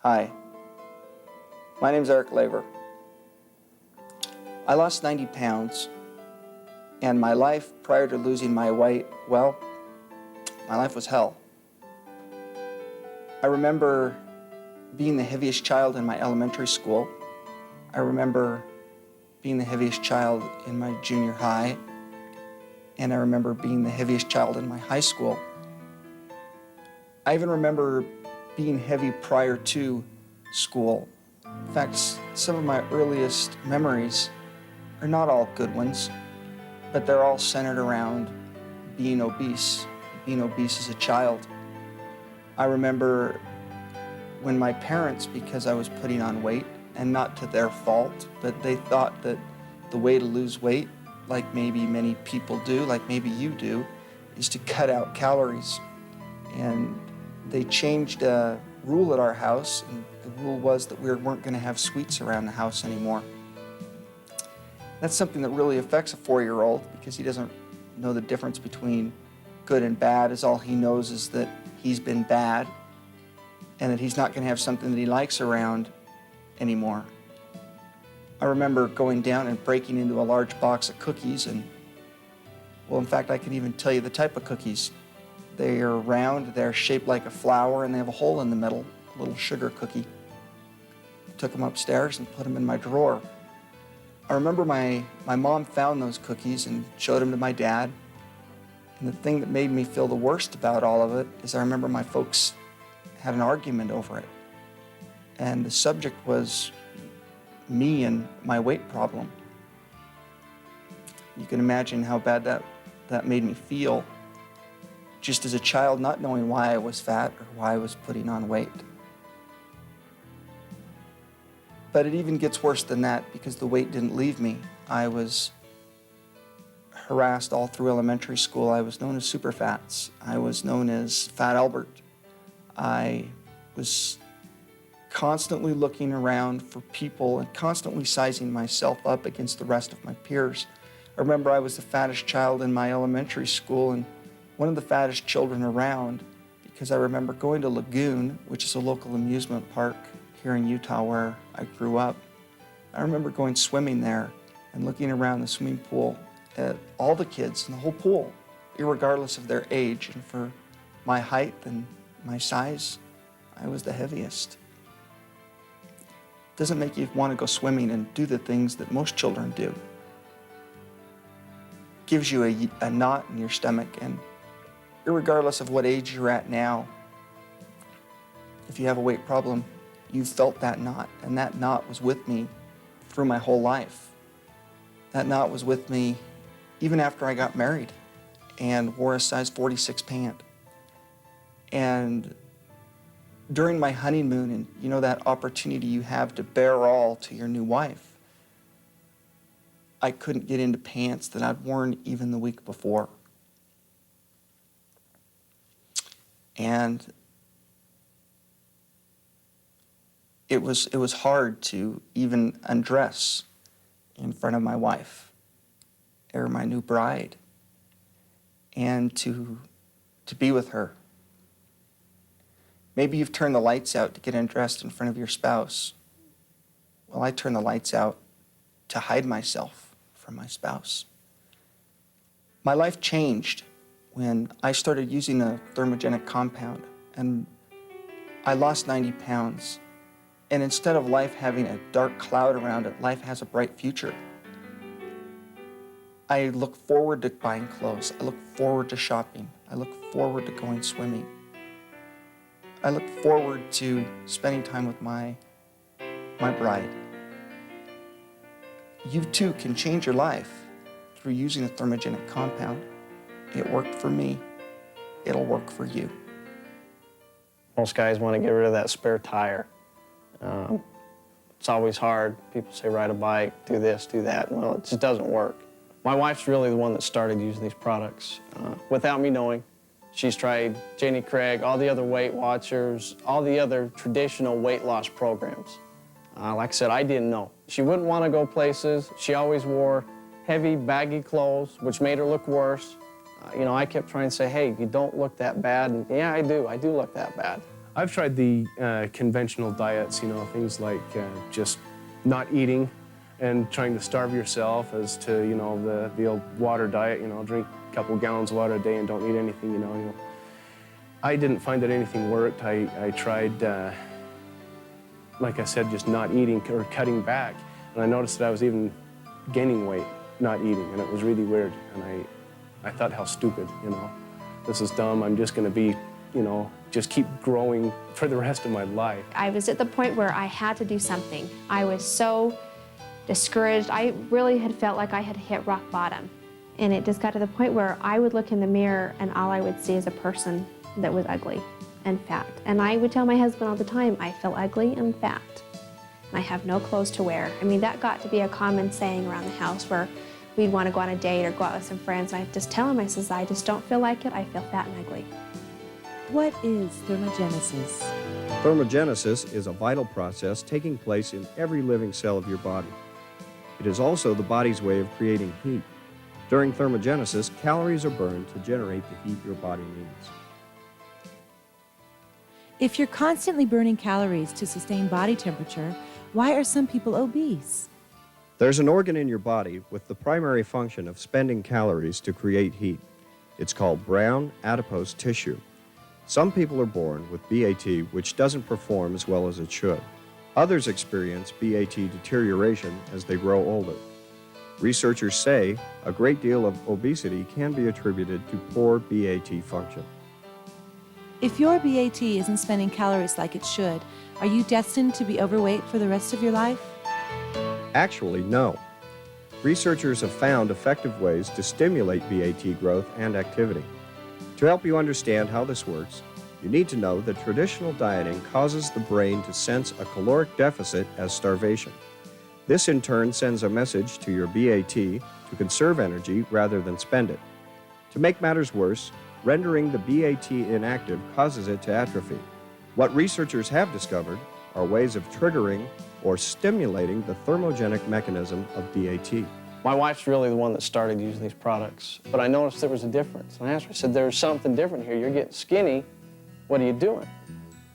Hi, my name's Erik Laver. I lost 90 pounds, and my life prior to losing my weight, well, my life was hell. I remember being the heaviest child in my elementary school. I remember being the heaviest child in my junior high, and I remember being the heaviest child in my high school. I even remember being heavy prior to school. In fact, some of my earliest memories are not all good ones, but they're all centered around being obese as a child. I remember when my parents, because I was putting on weight, and not to their fault, but they thought that the way to lose weight, like maybe many people do, like maybe you do, is to cut out calories. And they changed a rule at our house, and the rule was that we weren't going to have sweets around the house anymore. That's something that really affects a 4-year-old because he doesn't know the difference between good and bad, as all he knows is that he's been bad and that he's not going to have something that he likes around anymore. I remember going down and breaking into a large box of cookies, and, well, in fact, I can even tell you the type of cookies. They are round, they're shaped like a flower, and they have a hole in the middle, a little sugar cookie. I took them upstairs and put them in my drawer. I remember my mom found those cookies and showed them to my dad. And the thing that made me feel the worst about all of it is I remember my folks had an argument over it. And the subject was me and my weight problem. You can imagine how bad that made me feel, just as a child, not knowing why I was fat or why I was putting on weight. But it even gets worse than that because the weight didn't leave me. I was harassed all through elementary school. I was known as Superfats. I was known as Fat Albert. I was constantly looking around for people and constantly sizing myself up against the rest of my peers. I remember I was the fattest child in my elementary school and one of the fattest children around because I remember going to Lagoon, which is a local amusement park here in Utah where I grew up. I remember going swimming there and looking around the swimming pool at all the kids in the whole pool, irregardless of their age. And for my height and my size, I was the heaviest. It doesn't make you want to go swimming and do the things that most children do. It gives you a knot in your stomach, and irregardless of what age you're at now, if you have a weight problem, you felt that knot, and that knot was with me through my whole life. That knot was with me even after I got married and wore a size 46 pant. And during my honeymoon, and you know that opportunity you have to bear all to your new wife, I couldn't get into pants that I'd worn even the week before. And it was hard to even undress in front of my wife or my new bride and to be with her. Maybe you've turned the lights out to get undressed in front of your spouse. Well, I turned the lights out to hide myself from my spouse. My life changed when I started using a thermogenic compound, and I lost 90 pounds. And instead of life having a dark cloud around it, life has a bright future. I look forward to buying clothes. I look forward to shopping. I look forward to going swimming. I look forward to spending time with my bride. You too can change your life through using a thermogenic compound. It worked for me. It'll work for you. Most guys want to get rid of that spare tire. It's always hard. People say ride a bike, do this, do that. Well, it just doesn't work. My wife's really the one that started using these products without me knowing. She's tried Jenny Craig, all the other Weight Watchers, all the other traditional weight loss programs. Like I said, I didn't know. She wouldn't want to go places. She always wore heavy, baggy clothes, which made her look worse. I kept trying to say, hey, you don't look that bad. And yeah, I do look that bad. I've tried the conventional diets, you know, things like just not eating and trying to starve yourself, as to, you know, the old water diet, you know, drink a couple gallons of water a day and don't eat anything, you know. I didn't find that anything worked. I tried, like I said, just not eating or cutting back, and I noticed that I was even gaining weight not eating, and it was really weird, and I thought, how stupid, you know. This is dumb. I'm just going to be, you know, just keep growing for the rest of my life. I was at the point where I had to do something. I was so discouraged. I really had felt like I had hit rock bottom. And it just got to the point where I would look in the mirror and all I would see is a person that was ugly and fat. And I would tell my husband all the time, I feel ugly and fat. And I have no clothes to wear. I mean, that got to be a common saying around the house where we'd want to go on a date or go out with some friends. And I'd just tell him, I says, I just don't feel like it. I feel fat and ugly. What is thermogenesis? Thermogenesis is a vital process taking place in every living cell of your body. It is also the body's way of creating heat. During thermogenesis, calories are burned to generate the heat your body needs. If you're constantly burning calories to sustain body temperature, why are some people obese? There's an organ in your body with the primary function of spending calories to create heat. It's called brown adipose tissue. Some people are born with BAT, which doesn't perform as well as it should. Others experience BAT deterioration as they grow older. Researchers say a great deal of obesity can be attributed to poor BAT function. If your BAT isn't spending calories like it should, are you destined to be overweight for the rest of your life? Actually, no. Researchers have found effective ways to stimulate BAT growth and activity. To help you understand how this works, you need to know that traditional dieting causes the brain to sense a caloric deficit as starvation. This in turn sends a message to your BAT to conserve energy rather than spend it. To make matters worse, rendering the BAT inactive causes it to atrophy. What researchers have discovered are ways of triggering or stimulating the thermogenic mechanism of BAT. My wife's really the one that started using these products, but I noticed there was a difference. And I asked her, I said, there's something different here. You're getting skinny. What are you doing?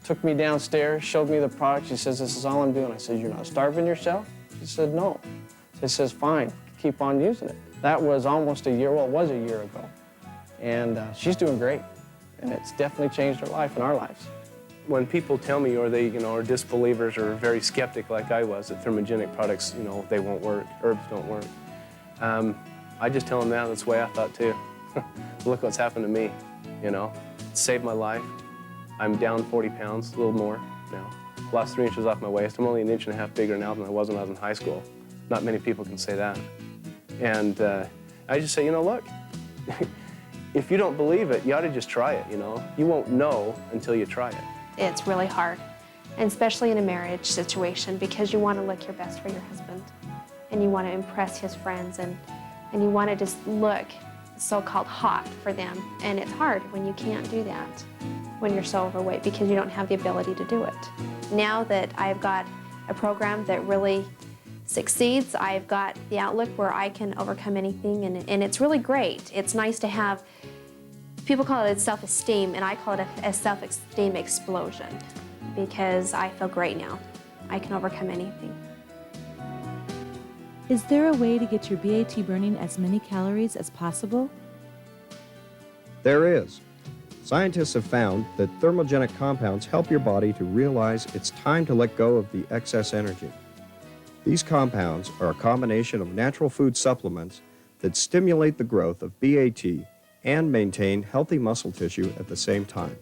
Took me downstairs, showed me the product. She says, this is all I'm doing. I said, you're not starving yourself? She said, no. She says, fine, keep on using it. That was almost a year, well, it was a year ago. And she's doing great. And it's definitely changed her life and our lives. When people tell me, or they, you know, are disbelievers or very skeptic like I was, that thermogenic products, you know, they won't work, herbs don't work, I just tell them that that's the way I thought too. Look what's happened to me, you know. It saved my life. I'm down 40 pounds, a little more now. Lost 3 inches off my waist. I'm only 1.5 inches bigger now than I was when I was in high school. Not many people can say that. And I just say, you know, look, if you don't believe it, you ought to just try it, you know. You won't know until you try it. It's really hard, and especially in a marriage situation, because you want to look your best for your husband, and you want to impress his friends, and you want to just look so-called hot for them. And it's hard when you can't do that, when you're so overweight, because you don't have the ability to do it. Now that I've got a program that really succeeds, I've got the outlook where I can overcome anything, and it's really great. It's nice to have, people call it self-esteem, and I call it a self-esteem explosion, because I feel great now. I can overcome anything. Is there a way to get your BAT burning as many calories as possible? There is. Scientists have found that thermogenic compounds help your body to realize it's time to let go of the excess energy. These compounds are a combination of natural food supplements that stimulate the growth of BAT and maintain healthy muscle tissue at the same time.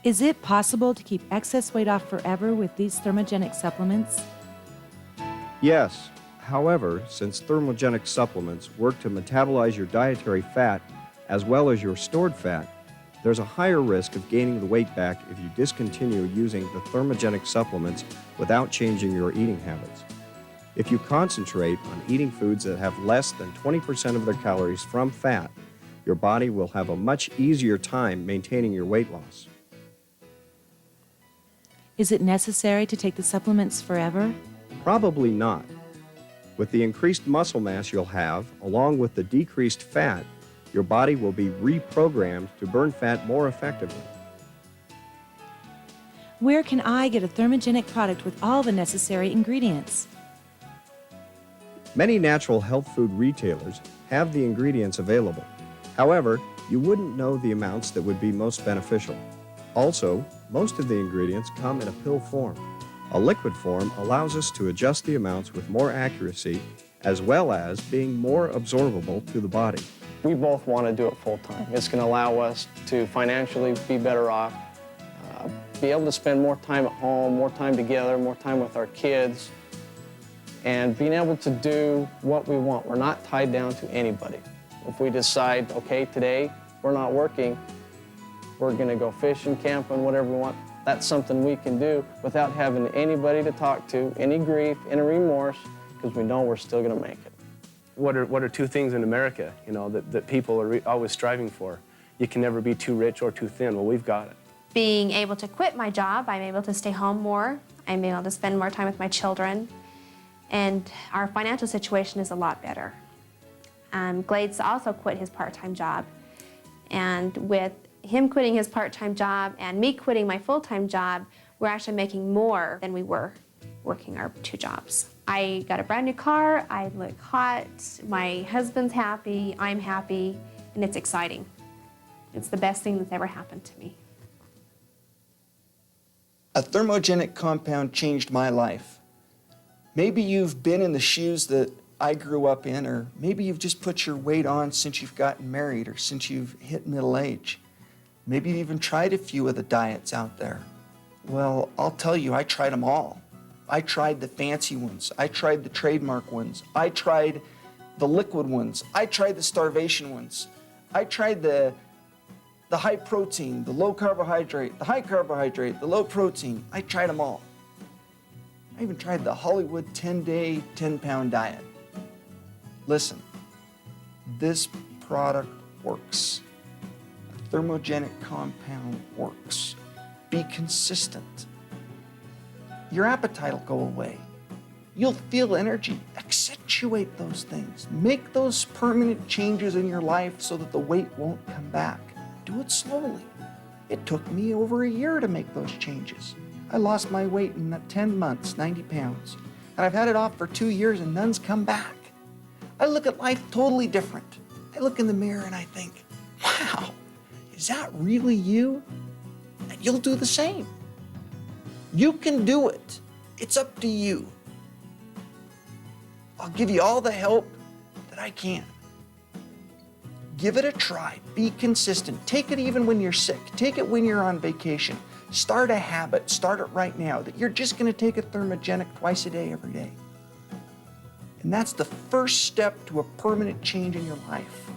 Is it possible to keep excess weight off forever with these thermogenic supplements? Yes. However, since thermogenic supplements work to metabolize your dietary fat as well as your stored fat, there's a higher risk of gaining the weight back if you discontinue using the thermogenic supplements without changing your eating habits. If you concentrate on eating foods that have less than 20% of their calories from fat, your body will have a much easier time maintaining your weight loss. Is it necessary to take the supplements forever? Probably not. With the increased muscle mass you'll have, along with the decreased fat, your body will be reprogrammed to burn fat more effectively. Where can I get a thermogenic product with all the necessary ingredients? Many natural health food retailers have the ingredients available. However, you wouldn't know the amounts that would be most beneficial. Also, most of the ingredients come in a pill form. A liquid form allows us to adjust the amounts with more accuracy, as well as being more absorbable to the body. We both want to do it full time. It's going to allow us to financially be better off, be able to spend more time at home, more time together, more time with our kids, and being able to do what we want. We're not tied down to anybody. If we decide, okay, today we're not working, we're going to go fishing, camping, whatever we want, that's something we can do without having anybody to talk to, any grief, any remorse, because we know we're still going to make it. What are two things in America, that people are always striving for? You can never be too rich or too thin. Well, we've got it. Being able to quit my job, I'm able to stay home more. I'm able to spend more time with my children. And our financial situation is a lot better. Glade's also quit his part-time job. And with him quitting his part-time job and me quitting my full-time job, we're actually making more than we were working our two jobs. I got a brand new car, I look hot, my husband's happy, I'm happy, and it's exciting. It's the best thing that's ever happened to me. A thermogenic compound changed my life. Maybe you've been in the shoes that I grew up in, or maybe you've just put your weight on since you've gotten married or since you've hit middle age. Maybe you've even tried a few of the diets out there. Well, I'll tell you, I tried them all. I tried the fancy ones. I tried the trademark ones. I tried the liquid ones. I tried the starvation ones. I tried the high protein, the low carbohydrate, the high carbohydrate, the low protein. I tried them all. I even tried the Hollywood 10-day, 10-pound diet. Listen, this product works. A thermogenic compound works. Be consistent. Your appetite will go away. You'll feel energy. Accentuate those things. Make those permanent changes in your life so that the weight won't come back. Do it slowly. It took me over a year to make those changes. I lost my weight in 10 months, 90 pounds. And I've had it off for 2 years and none's come back. I look at life totally different. I look in the mirror and I think, wow, is that really you? And you'll do the same. You can do it. It's up to you. I'll give you all the help that I can. Give it a try. Be consistent. Take it even when you're sick. Take it when you're on vacation. Start a habit. Start it right now that you're just going to take a thermogenic twice a day, every day. And that's the first step to a permanent change in your life.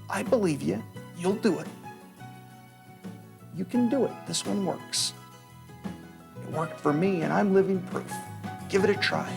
I believe you. You'll do it. You can do it. This one works. It worked for me, and I'm living proof. Give it a try.